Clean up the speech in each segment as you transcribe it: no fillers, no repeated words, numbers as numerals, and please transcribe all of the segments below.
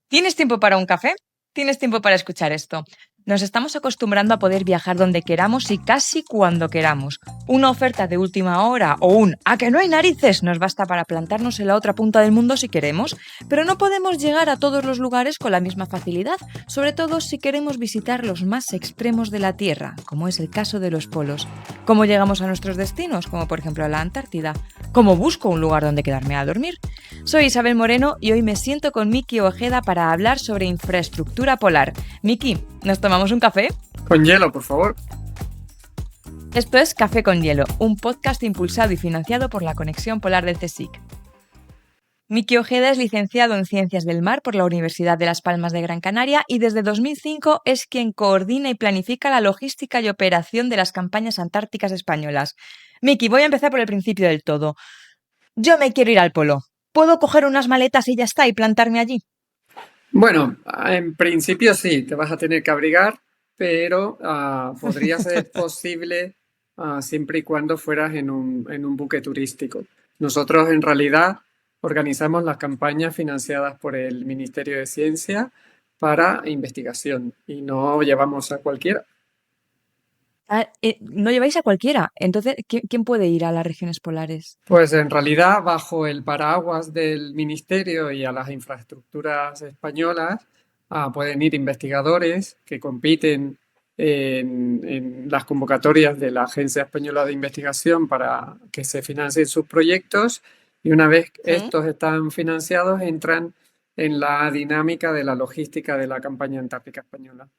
¿Tienes tiempo para un café? ¿Tienes tiempo para escuchar esto? Nos estamos acostumbrando a poder viajar donde queramos y casi cuando queramos. Una oferta de última hora o un «¿a que no hay narices?» nos basta para plantarnos en la otra punta del mundo si queremos, pero no podemos llegar a todos los lugares con la misma facilidad, sobre todo si queremos visitar los más extremos de la Tierra, como es el caso de los polos. ¿Cómo llegamos a nuestros destinos, como por ejemplo a la Antártida? ¿Cómo busco un lugar donde quedarme a dormir? Soy Isabel Moreno y hoy me siento con Miki Ojeda para hablar sobre infraestructura polar. Miki, ¿nos tomamos un café? Con hielo, por favor. Esto es Café con Hielo, un podcast impulsado y financiado por la Conexión Polar del CSIC. Miki Ojeda es licenciado en Ciencias del Mar por la Universidad de Las Palmas de Gran Canaria y desde 2005 es quien coordina y planifica la logística y operación de las campañas antárticas españolas. Miki, voy a empezar por el principio del todo. Yo me quiero ir al polo. ¿Puedo coger unas maletas y ya está y plantarme allí? Bueno, en principio sí, te vas a tener que abrigar, pero podría ser posible siempre y cuando fueras en un buque turístico. Nosotros en realidad organizamos las campañas financiadas por el Ministerio de Ciencia para investigación y no llevamos a cualquiera. No lleváis a cualquiera. Entonces, ¿quién puede ir a las regiones polares? Pues en realidad, bajo el paraguas del ministerio y a las infraestructuras españolas, pueden ir investigadores que compiten en las convocatorias de la Agencia Española de Investigación para que se financien sus proyectos y una vez que ¿Mm? estos están financiados, entran en la dinámica de la logística de la campaña antártica española.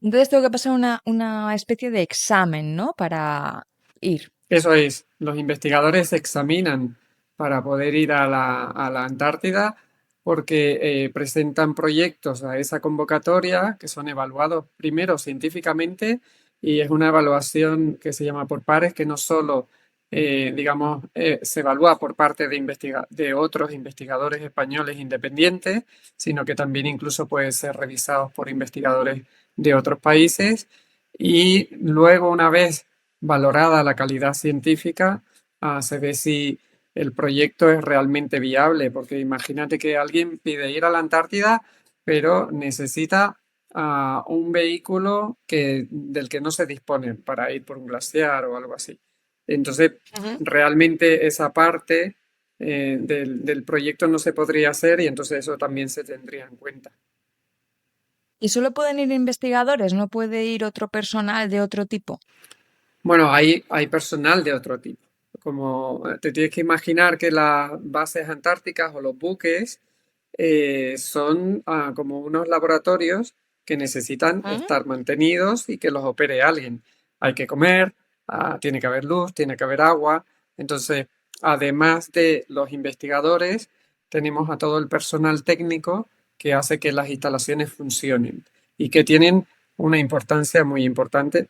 Entonces tengo que pasar una especie de examen, ¿no? Para ir. Eso es, los investigadores se examinan para poder ir a la Antártida porque presentan proyectos a esa convocatoria que son evaluados primero científicamente y es una evaluación que se llama por pares, que no solo, digamos, se evalúa por parte de otros investigadores españoles independientes, sino que también incluso puede ser revisados por investigadores de otros países. Y luego, una vez valorada la calidad científica, se ve si el proyecto es realmente viable, porque imagínate que alguien pide ir a la Antártida, pero necesita un vehículo del que no se dispone para ir por un glaciar o algo así. Entonces, Ujú. realmente esa parte del proyecto no se podría hacer y entonces eso también se tendría en cuenta. ¿Y solo pueden ir investigadores? ¿No puede ir otro personal de otro tipo? Bueno, hay personal de otro tipo. Como te tienes que imaginar que las bases antárticas o los buques son como unos laboratorios que necesitan ¿Mm? estar mantenidos y que los opere alguien. Hay que comer, tiene que haber luz, tiene que haber agua. Entonces, además de los investigadores, tenemos a todo el personal técnico que hace que las instalaciones funcionen y que tienen una importancia muy importante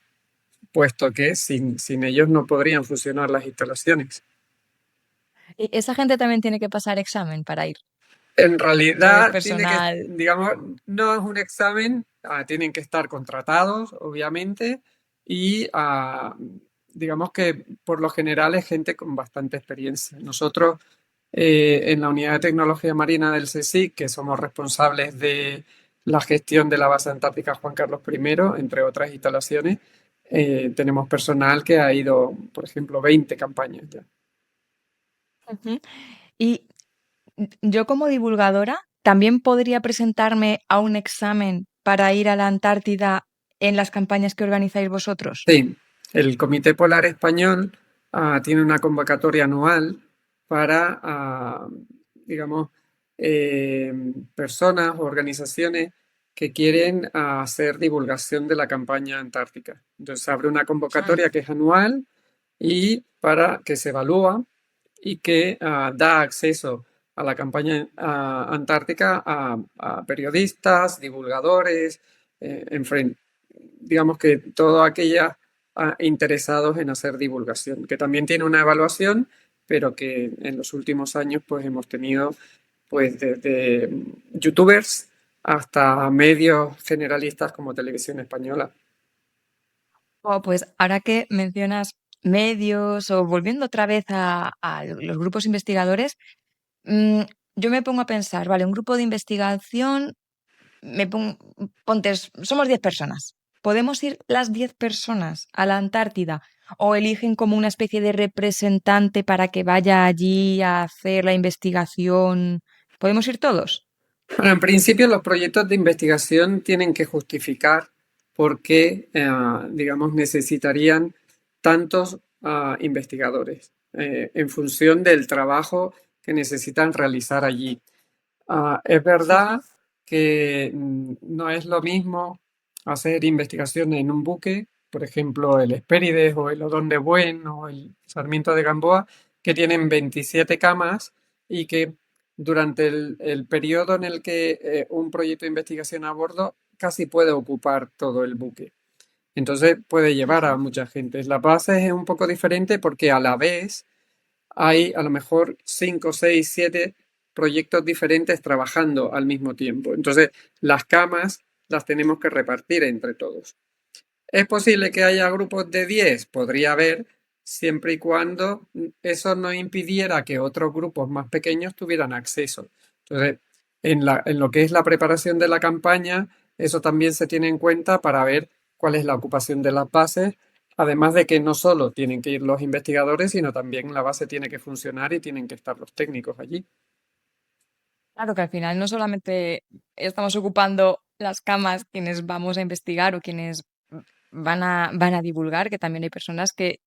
puesto que sin ellos no podrían funcionar las instalaciones. ¿Y esa gente también tiene que pasar examen para ir? En ¿O es realidad, personal? digamos, no es un examen, tienen que estar contratados, obviamente, y digamos que por lo general es gente con bastante experiencia. Nosotros, en la Unidad de Tecnología Marina del CSIC, que somos responsables de la gestión de la base antártica Juan Carlos I, entre otras instalaciones, tenemos personal que ha ido, por ejemplo, 20 campañas ya. Ujú. Y yo como divulgadora también podría presentarme a un examen para ir a la Antártida en las campañas que organizáis vosotros. Sí, el Comité Polar Español tiene una convocatoria anual para, digamos, eh, personas o organizaciones que quieren hacer divulgación de la campaña antártica. Entonces, abre una Mm. convocatoria que es anual y para que se evalúa y que da acceso a la campaña antártica a periodistas, divulgadores, digamos que todos aquellos interesados en hacer divulgación, que también tiene una evaluación, pero que en los últimos años pues hemos tenido pues desde youtubers hasta medios generalistas como Televisión Española. Oh, pues ahora que mencionas medios o volviendo otra vez a los grupos investigadores, yo me pongo a pensar, vale, un grupo de investigación, ponte, somos 10 personas. ¿Podemos ir las 10 personas a la Antártida o eligen como una especie de representante para que vaya allí a hacer la investigación? ¿Podemos ir todos? Bueno, en principio los proyectos de investigación tienen que justificar por qué, digamos, necesitarían tantos investigadores en función del trabajo que necesitan realizar allí. Es verdad que no es lo mismo hacer investigación en un buque, por ejemplo, el Hespérides o el Odón de Buen o el Sarmiento de Gamboa, que tienen 27 camas y que durante el periodo en el que un proyecto de investigación a bordo casi puede ocupar todo el buque. Entonces puede llevar a Ujú. mucha gente. La base es un poco diferente porque a la vez hay a lo mejor 5, 6, 7 proyectos diferentes trabajando al mismo tiempo. Entonces, las camas las tenemos que repartir entre todos. ¿Es posible que haya grupos de 10? Podría haber, siempre y cuando eso no impidiera que otros grupos más pequeños tuvieran acceso. Entonces, en lo que es la preparación de la campaña, eso también se tiene en cuenta para ver cuál es la ocupación de las bases, además de que no solo tienen que ir los investigadores, sino también la base tiene que funcionar y tienen que estar los técnicos allí. Claro que al final no solamente estamos ocupando las camas quienes vamos a investigar o quienes van a divulgar, que también hay personas que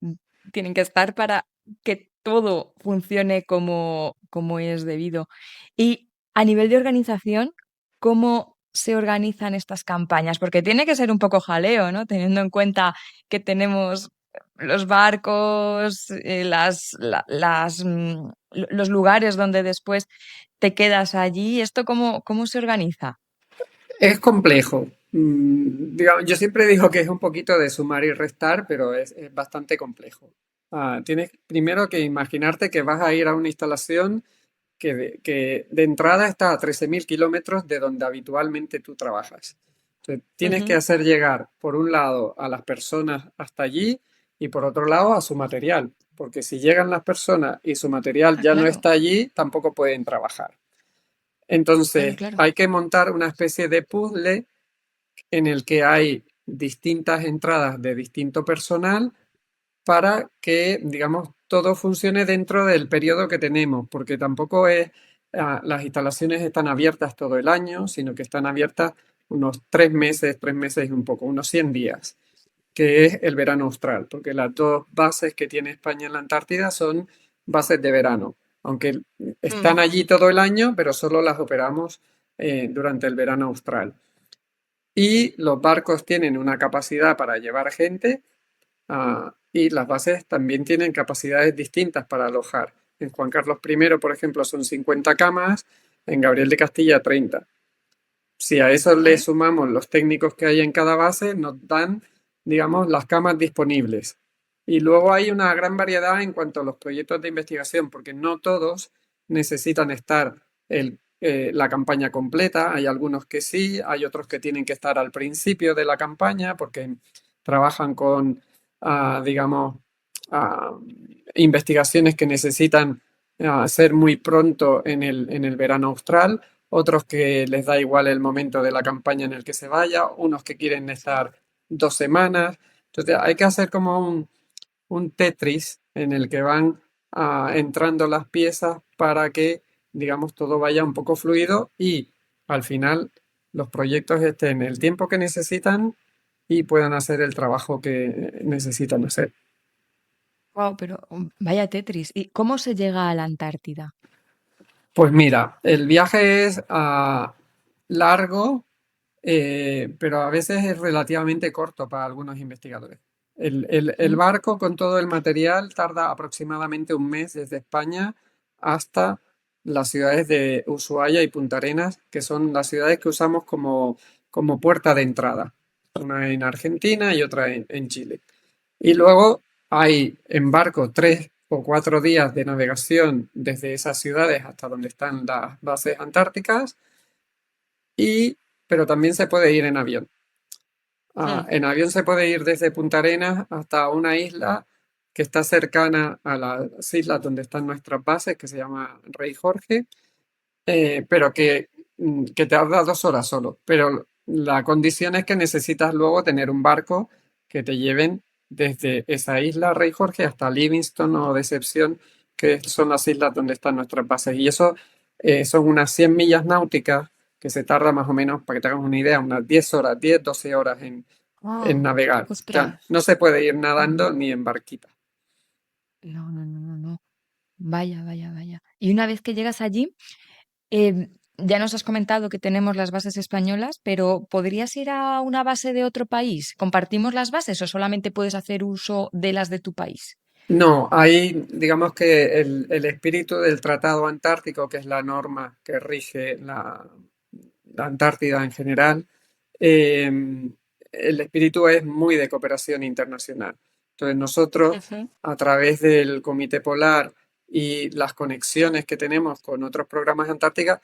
tienen que estar para que todo funcione como es debido. Y a nivel de organización, ¿cómo se organizan estas campañas? Porque tiene que ser un poco jaleo, ¿no? Teniendo en cuenta que tenemos los barcos, los lugares donde después te quedas allí. ¿Esto cómo se organiza? Es complejo. Digamos, yo siempre digo que es un poquito de sumar y restar, pero es bastante complejo. Tienes primero que imaginarte que vas a ir a una instalación que de entrada está a 13.000 kilómetros de donde habitualmente tú trabajas. Entonces, tienes que Ujú. hacer llegar, por un lado, a las personas hasta allí y por otro lado, a su material. Porque si llegan las personas y su material Ah, ya no claro, está allí, tampoco pueden trabajar. claro, Entonces, claro. hay que montar una especie de puzzle en el que hay distintas entradas de distinto personal para que, digamos, todo funcione dentro del periodo que tenemos, porque tampoco es, las instalaciones están abiertas todo el año, sino que están abiertas unos 3 meses y un poco, unos 100 días, que es el verano austral, porque las dos bases que tiene España en la Antártida son bases de verano, aunque están Mm. allí todo el año, pero solo las operamos durante el verano austral. Y los barcos tienen una capacidad para llevar gente, y las bases también tienen capacidades distintas para alojar. En Juan Carlos I, por ejemplo, son 50 camas, en Gabriel de Castilla 30. Si a eso le Vale. sumamos los técnicos que hay en cada base, nos dan, digamos, las camas disponibles. Y luego hay una gran variedad en cuanto a los proyectos de investigación, porque no todos necesitan estar la campaña completa. Hay algunos que sí, hay otros que tienen que estar al principio de la campaña porque trabajan con, digamos, ah, investigaciones que necesitan ser muy pronto en el verano austral, otros que les da igual el momento de la campaña en el que se vaya, unos que quieren Sí. estar 2 semanas. Entonces hay que hacer como un Tetris en el que van entrando las piezas para que, digamos, todo vaya un poco fluido y al final los proyectos estén el tiempo que necesitan y puedan hacer el trabajo que necesitan hacer. Wow, pero vaya Tetris. ¿Y cómo se llega a la Antártida? Pues mira, el viaje es largo, pero a veces es relativamente corto para algunos investigadores. El Mm. barco con todo el material tarda aproximadamente un mes desde España hasta las ciudades de Ushuaia y Punta Arenas, que son las ciudades que usamos como puerta de entrada, una en Argentina y otra en Chile. Y luego hay en barco 3 o 4 días de navegación desde esas ciudades hasta donde están las bases antárticas, y, pero también se puede ir en avión. Mm. En avión se puede ir desde Punta Arenas hasta una isla que está cercana a las islas donde están nuestras bases, que se llama Rey Jorge. pero que tarda 2 horas solo. Pero la condición es que necesitas luego tener un barco que te lleven desde esa isla Rey Jorge hasta Livingston o Decepción, que son las islas donde están nuestras bases. Y eso son unas 100 millas náuticas que se tarda más o menos, para que te hagas una idea, unas 10 horas, 10 12 horas en Ah, navegar. O sea, ostras. no se puede ir Mm, nadando ni en barquita. no, no, no, no, no. Vaya, vaya, vaya. Y una vez que llegas allí, ya nos has comentado que tenemos las bases españolas, pero ¿podrías ir a una base de otro país? ¿Compartimos las bases o solamente puedes hacer uso de las de tu país? No, hay, digamos que el espíritu del Tratado Antártico, que es la norma que rige la Antártida en general, eh, el espíritu es muy de cooperación internacional. Entonces nosotros, Ujú. a través del Comité Polar y las conexiones que tenemos con otros programas antárticos,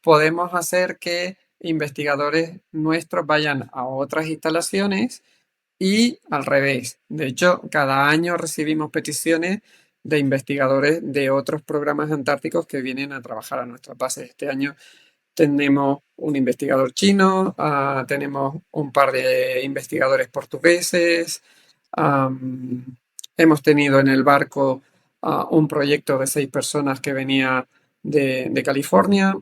podemos hacer que investigadores nuestros vayan a otras instalaciones y al revés. De hecho, cada año recibimos peticiones de investigadores de otros programas antárticos que vienen a trabajar a nuestras bases. Este año tenemos un investigador chino, tenemos un par de investigadores portugueses, am, hemos tenido en el barco un proyecto de 6 personas que venía de California.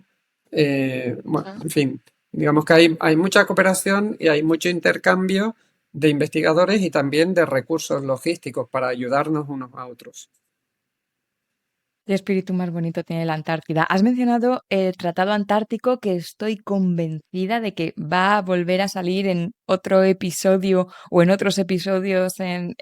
Bueno, Ujú. en fin, digamos que hay mucha cooperación y hay mucho intercambio de investigadores y también de recursos logísticos para ayudarnos unos a otros. Qué espíritu más bonito tiene la Antártida. Has mencionado el Tratado Antártico, que estoy convencida de que va a volver a salir en otro episodio o en otros episodios en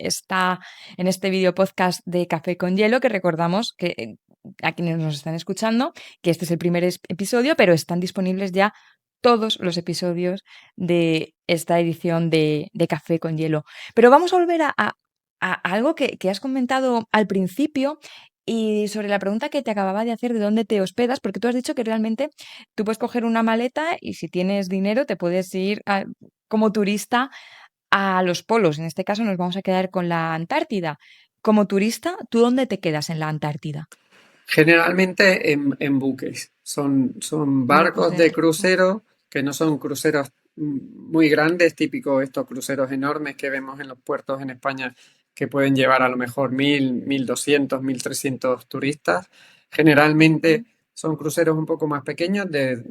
este video podcast de Café con Hielo, que recordamos que a quienes nos están escuchando, que este es el primer episodio, pero están disponibles ya todos los episodios de esta edición de Café con Hielo. Pero vamos a volver a algo que has comentado al principio y sobre la pregunta que te acababa de hacer de dónde te hospedas, porque tú has dicho que realmente tú puedes coger una maleta y si tienes dinero te puedes ir como turista a los polos. En este caso nos vamos a quedar con la Antártida. Como turista, ¿tú dónde te quedas en la Antártida? Generalmente en buques. Son Barcos barcos de... de crucero que no son cruceros muy grandes, típicos estos cruceros enormes que vemos en los puertos en España que pueden llevar a lo mejor 1.200, 1.300 turistas. Generalmente Ujú. son cruceros un poco más pequeños, de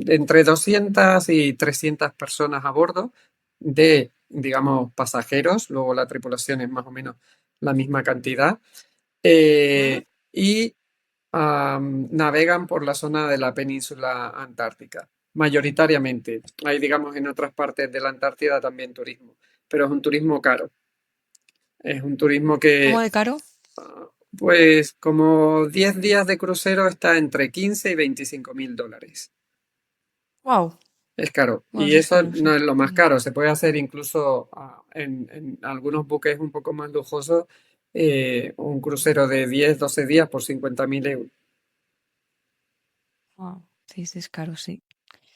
entre 200 y 300 personas a bordo, de, digamos, pasajeros. Luego la tripulación es más o menos la misma cantidad. Y navegan por la zona de la península antártica, mayoritariamente. Hay, digamos, en otras partes de la Antártida también turismo, pero es un turismo caro. Es un turismo ¿Cómo que, de caro? pues, como 10 días de crucero está entre 15 y 25.000 dólares. Wow. Es caro. Wow, Y sí es eso caro, sí. no es lo más Sí. caro. Se puede hacer incluso en algunos buques un poco más lujosos, un crucero de 10 12 días por 50.000 euros. Wow. Sí, sí es caro, sí.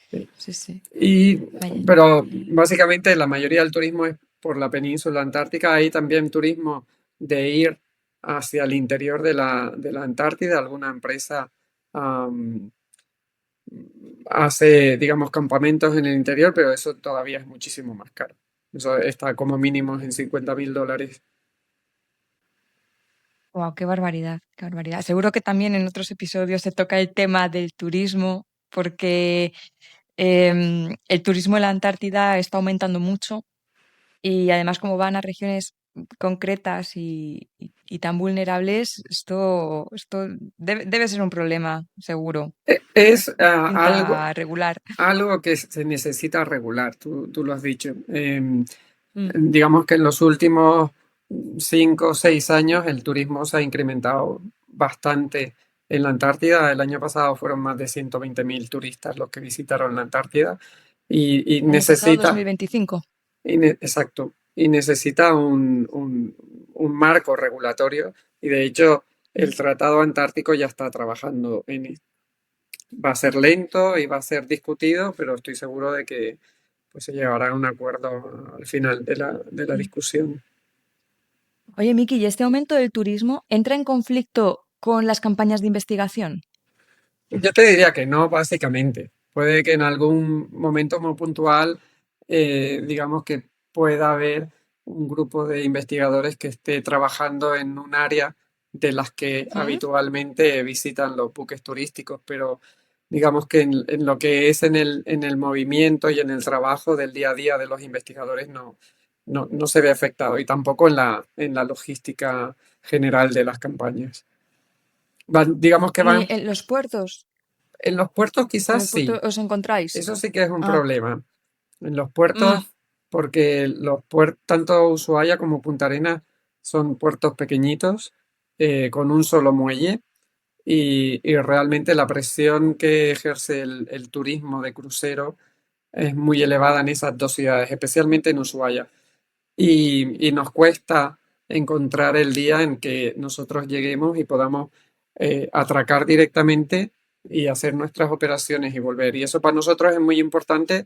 Sí. Sí, sí. Y, Vaya. pero básicamente la mayoría del turismo es por la península antártica. Hay también turismo de ir hacia el interior de la Antártida. Alguna empresa am, hace, digamos, campamentos en el interior, pero eso todavía es muchísimo más caro. Eso está como mínimo en 50.000 dólares. Wow, qué barbaridad, qué barbaridad. Seguro que también en otros episodios se toca el tema del turismo, porque el turismo en la Antártida está aumentando mucho y además como van a regiones concretas y tan vulnerables, esto debe ser un problema, seguro. Es algo, Pinta regular. algo que se necesita regular, tú lo has dicho. Mm. Digamos que en los últimos 5 o 6 años el turismo se ha incrementado bastante en la Antártida. El año pasado fueron más de 120.000 turistas los que visitaron la Antártida y Año pasado, necesita, 2025. exacto, y necesita un marco regulatorio y de hecho Mm. el Tratado Antártico ya está trabajando en esto. Va a ser lento y va a ser discutido, pero estoy seguro de que pues, se llegará a un acuerdo al final de la Mm. discusión. Oye, Miki, ¿y este aumento del turismo entra en conflicto con las campañas de investigación? Yo te diría que no, básicamente. Puede que en algún momento muy puntual, digamos que pueda haber un grupo de investigadores que esté trabajando en un área de las que ¿Mm? habitualmente visitan los buques turísticos, pero digamos que en lo que es en el movimiento y en el trabajo del día a día de los investigadores no se ve afectado y tampoco en la logística general de las campañas. Digamos que Ni van en los puertos, en los puertos en quizás los puertos sí, os encontráis. eso sí que es un Ah, problema. En los mm, puertos, porque los puertos, tanto Ushuaia como Punta Arenas son puertos pequeñitos, con un solo muelle, y realmente la presión que ejerce el turismo de crucero es muy elevada en esas dos ciudades, especialmente en Ushuaia. Y nos cuesta encontrar el día en que nosotros lleguemos y podamos atracar directamente y hacer nuestras operaciones y volver. Y eso para nosotros es muy importante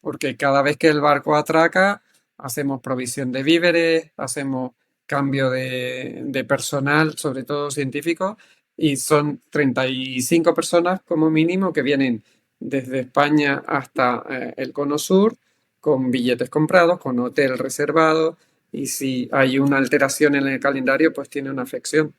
porque cada vez que el barco atraca, hacemos provisión de víveres, hacemos cambio de personal, sobre todo científico, y son 35 personas como mínimo que vienen desde España hasta el Cono Sur con billetes comprados, con hotel reservado, y si hay una alteración en el calendario, pues tiene una afección.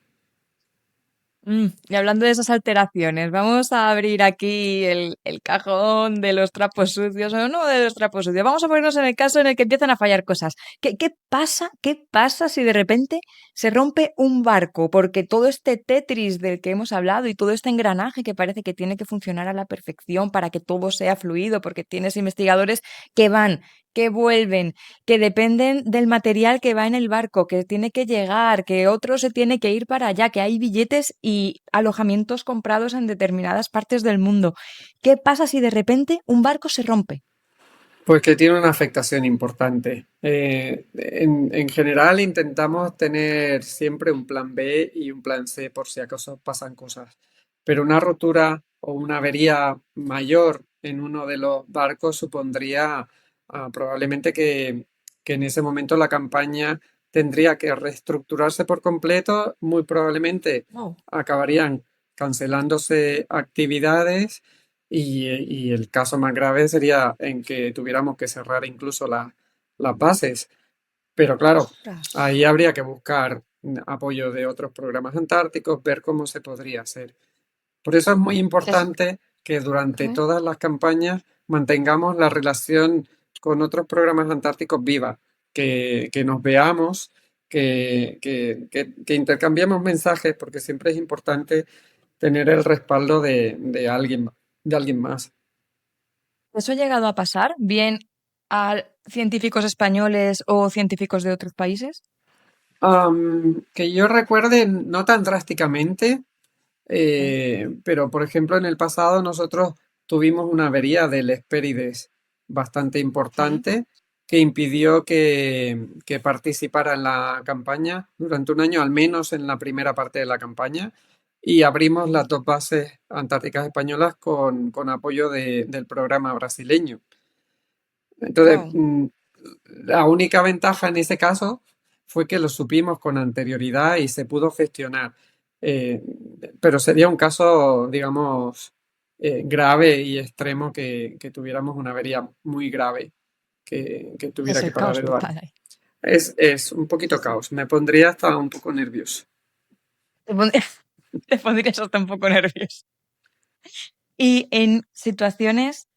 y hablando de esas alteraciones, vamos a abrir aquí el cajón de los trapos sucios, o no de los trapos sucios. Vamos a ponernos en el caso en el que empiezan a fallar cosas. ¿Qué pasa? ¿Qué pasa si de repente se rompe un barco? Porque todo este Tetris del que hemos hablado y todo este engranaje que parece que tiene que funcionar a la perfección para que todo sea fluido, porque tienes investigadores que van, que vuelven, que dependen del material que va en el barco, que tiene que llegar, que otro se tiene que ir para allá, que hay billetes y alojamientos comprados en determinadas partes del mundo. ¿Qué pasa si de repente un barco se rompe? Pues que tiene una afectación importante. En general intentamos tener siempre un plan B y un plan C por si acaso pasan cosas. Pero una rotura o una avería mayor en uno de los barcos supondría probablemente que en ese momento la campaña tendría que reestructurarse por completo. Muy probablemente Wow. acabarían cancelándose actividades y el caso más grave sería en que tuviéramos que cerrar incluso las bases. Pero claro, Ostras. ahí habría que buscar apoyo de otros programas antárticos, ver cómo se podría hacer. Por eso es muy Es- importante que durante ¿Mm? todas las campañas mantengamos la relación con otros programas antárticos viva, que nos veamos, que intercambiemos mensajes, porque siempre es importante tener el respaldo de alguien más. ¿Eso ha llegado a pasar bien a científicos españoles o científicos de otros países? Que yo recuerde, no tan drásticamente, ¿Mm? pero por ejemplo en el pasado nosotros tuvimos una avería del Hespérides bastante ¿Mm? importante que impidió que participara en la campaña durante un año, al menos en la primera parte de la campaña, y abrimos las dos bases antárticas españolas con apoyo del programa brasileño. Entonces, Wow. la única ventaja en ese caso fue que lo supimos con anterioridad y se pudo gestionar. Eh, pero sería un caso, digamos, grave y extremo que tuviéramos una avería muy grave que tuviera Es que el parar caos el barco. total ahí. Es un poquito caos. Me pondría hasta un poco nervioso. Te pon- te pondrías hasta un poco nervioso. Y en situaciones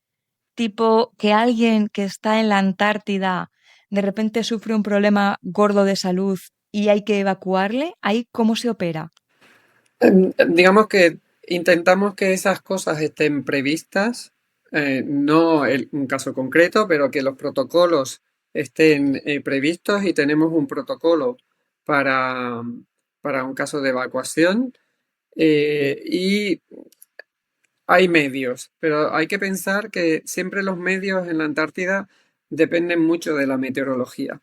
tipo que alguien que está en la Antártida de repente sufre un problema gordo de salud y hay que evacuarle, ¿ahí cómo se opera? Digamos que intentamos que esas cosas estén previstas, no un caso concreto, pero que los protocolos estén previstos y tenemos un protocolo para, para un caso de evacuación y hay medios, pero hay que pensar que siempre los medios en la Antártida dependen mucho de la meteorología.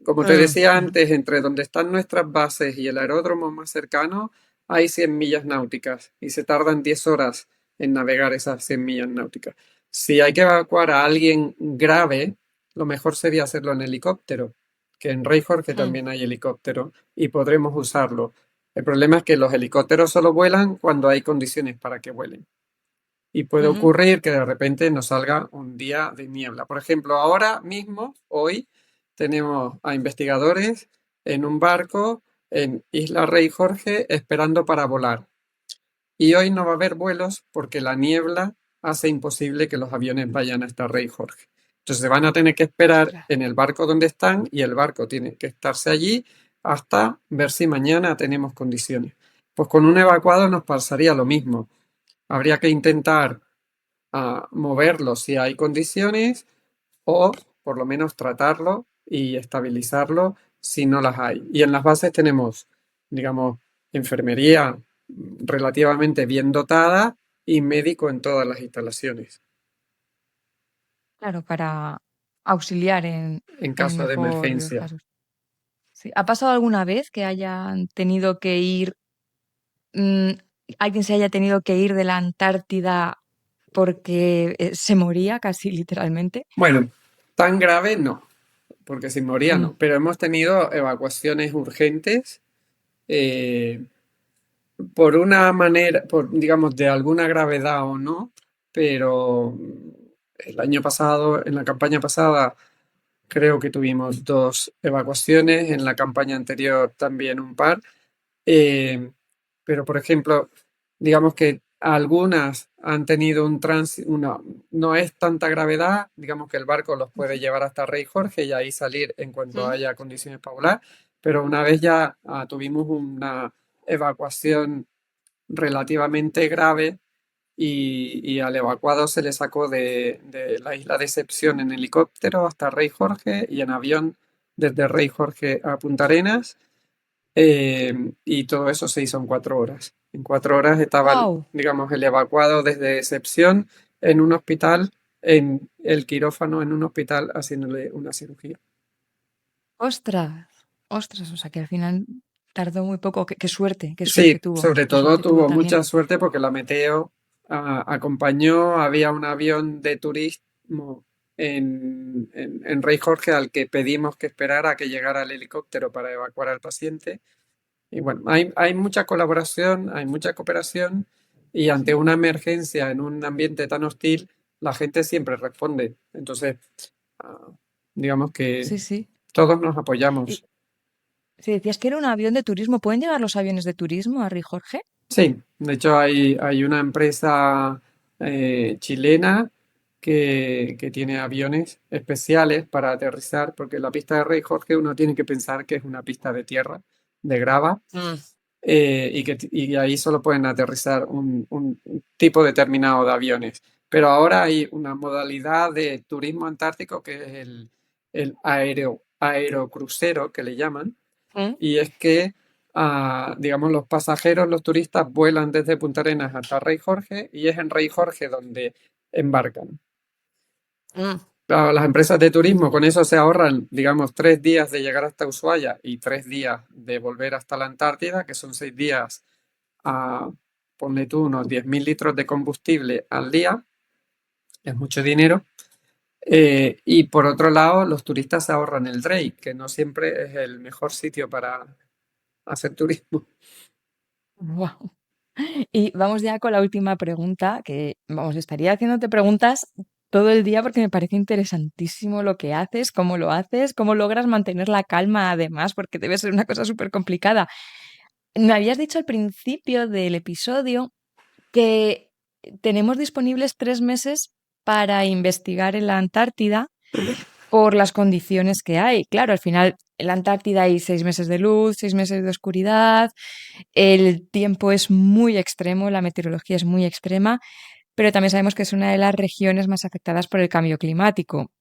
Como te Mm, decía ujú. antes, entre donde están nuestras bases y el aeródromo más cercano hay 100 millas náuticas y se tardan 10 horas en navegar esas 100 millas náuticas. Si hay que evacuar a alguien grave, lo mejor sería hacerlo en helicóptero, que en Rey Jorge Mm. también hay helicóptero y podremos usarlo. El problema es que los helicópteros solo vuelan cuando hay condiciones para que vuelen. Y puede Ujú. ocurrir que de repente nos salga un día de niebla. Por ejemplo, ahora mismo, hoy, tenemos a investigadores en un barco en Isla Rey Jorge esperando para volar. Y hoy no va a haber vuelos porque la niebla hace imposible que los aviones vayan hasta Rey Jorge. Entonces se van a tener que esperar Ostras. en el barco donde están y el barco tiene que estarse allí hasta ver si mañana tenemos condiciones. Pues con un evacuado nos pasaría lo mismo. Habría que intentar moverlo si hay condiciones o por lo menos tratarlo y estabilizarlo si no las hay. Y en las bases tenemos, digamos, enfermería relativamente bien dotada y médico en todas las instalaciones, Claro, para auxiliar en en el caso de mejor de los emergencia. casos. Sí. ¿Ha pasado alguna vez que hayan tenido que ir, mm, alguien se haya tenido que ir de la Antártida porque se moría casi literalmente? Bueno, tan grave no, porque si moría Mm, no, pero hemos tenido evacuaciones urgentes eh, por una manera, por, digamos, de alguna gravedad o no, pero el año pasado, en la campaña pasada, creo que tuvimos dos evacuaciones, en la campaña anterior también un par. Eh, pero, por ejemplo, digamos que algunas han tenido un tránsito, no es tanta gravedad, digamos que el barco los puede llevar hasta Rey Jorge y ahí salir en cuanto ujú. haya condiciones para volar, pero una vez ya tuvimos una evacuación relativamente grave y al evacuado se le sacó de la isla de Excepción en helicóptero hasta Rey Jorge y en avión desde Rey Jorge a Punta Arenas. Y todo eso se hizo en 4 horas. En 4 horas estaba, ¡Guau! digamos, el evacuado desde Excepción en un hospital, en el quirófano, en un hospital, haciéndole una cirugía. ¡Ostras! ¡Ostras! O sea que al final tardó muy poco. Qué Sí, suerte tuvo! sobre ¡Qué todo suerte tuvo tuvo también! mucha suerte porque la Meteo acompañó, había un avión de turismo en Rey Jorge al que pedimos que esperara a que llegara el helicóptero para evacuar al paciente. Y bueno, hay mucha colaboración, hay mucha cooperación y ante una emergencia en un ambiente tan hostil, la gente siempre responde. Entonces, ah, digamos que Sí, sí. todos nos apoyamos. Y si decías que era un avión de turismo, ¿pueden llegar los aviones de turismo a Ri Jorge? Sí, de hecho hay una empresa chilena que tiene aviones especiales para aterrizar, porque la pista de Rey Jorge uno tiene que pensar que es una pista de tierra, de grava, Mm. y ahí solo pueden aterrizar un tipo determinado de aviones. Pero ahora hay una modalidad de turismo antártico que es el aerocrucero, que le llaman, Mm. y es que, digamos, los pasajeros, los turistas vuelan desde Punta Arenas hasta Rey Jorge y es en Rey Jorge donde embarcan. Mm. Claro, las empresas de turismo con eso se ahorran, digamos, 3 días de llegar hasta Ushuaia y 3 días de volver hasta la Antártida, que son 6 días a, ponle tú, unos 10.000 litros de combustible al día, es mucho dinero. Y por otro lado, los turistas se ahorran el Drake, que no siempre es el mejor sitio para hacer turismo. Guau. Y vamos ya con la última pregunta, que vamos, estaría haciéndote preguntas todo el día porque me parece interesantísimo lo que haces, cómo logras mantener la calma además, porque debe ser una cosa súper complicada. Me habías dicho al principio del episodio que tenemos disponibles 3 meses para investigar en la Antártida por las condiciones que hay. Claro, al final en la Antártida hay 6 meses de luz, 6 meses de oscuridad, el tiempo es muy extremo, la meteorología es muy extrema, pero también sabemos que es una de las regiones más afectadas por el cambio climático.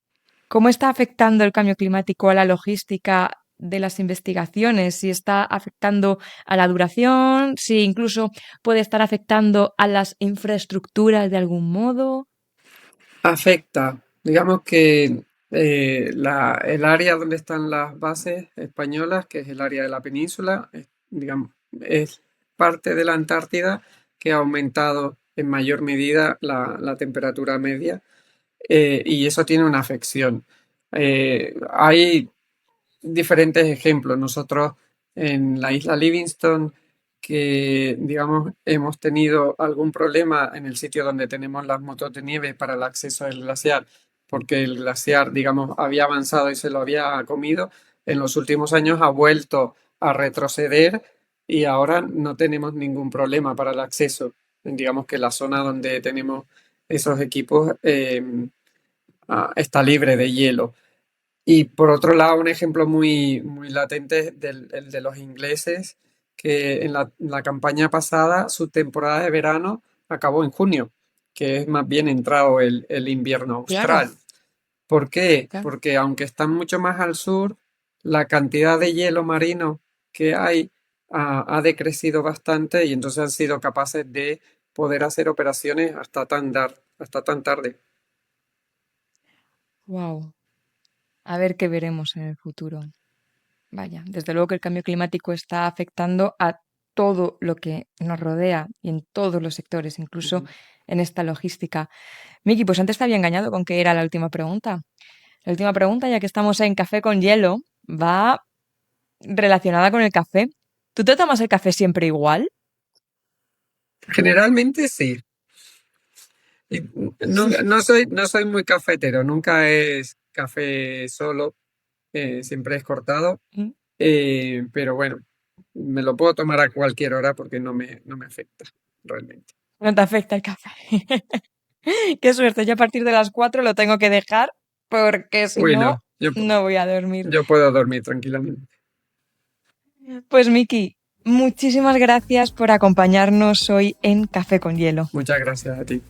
¿Cómo está afectando el cambio climático a la logística de las investigaciones? Si está afectando a la duración, si incluso puede estar afectando a las infraestructuras de algún modo. Afecta, digamos que el área donde están las bases españolas, que es el área de la península, digamos, es parte de la Antártida que ha aumentado en mayor medida la temperatura media, y eso tiene una afección. Hay diferentes ejemplos. Nosotros en la isla Livingston que, digamos, hemos tenido algún problema en el sitio donde tenemos las motos de nieve para el acceso al glaciar, porque el glaciar, digamos, había avanzado y se lo había comido, en los últimos años ha vuelto a retroceder y ahora no tenemos ningún problema para el acceso. Digamos que la zona donde tenemos esos equipos está libre de hielo. Y por otro lado, un ejemplo muy, muy latente es el de los ingleses, que en la campaña pasada su temporada de verano acabó en junio, que es más bien entrado el invierno Claro, austral. ¿Por qué? claro. Porque aunque están mucho más al sur, la cantidad de hielo marino que hay ha decrecido bastante y entonces han sido capaces de poder hacer operaciones hasta tan tarde. Wow. A ver qué veremos en el futuro. Vaya, desde luego que el cambio climático está afectando a todo lo que nos rodea y en todos los sectores, incluso Ujú. en esta logística. Miki, pues antes te había engañado con que era la última pregunta. La última pregunta, ya que estamos en Café con Hielo, va relacionada con el café. ¿Tú te tomas el café siempre igual? Generalmente sí. Y no soy muy cafetero, nunca es café solo, siempre es cortado, Mm. pero bueno, me lo puedo tomar a cualquier hora porque no me afecta realmente. No te afecta el café. Qué suerte, yo a partir de las 4 lo tengo que dejar porque si Uy, no, no, no voy a dormir. yo puedo dormir tranquilamente. Pues Miki, muchísimas gracias por acompañarnos hoy en Café con Hielo. Muchas gracias a ti.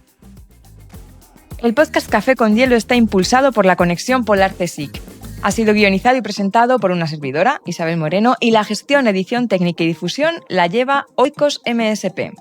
El podcast Café con Hielo está impulsado por la Conexión Polar CSIC. Ha sido guionizado y presentado por una servidora, Isabel Moreno, y la gestión, edición técnica y difusión la lleva Oikos MSP.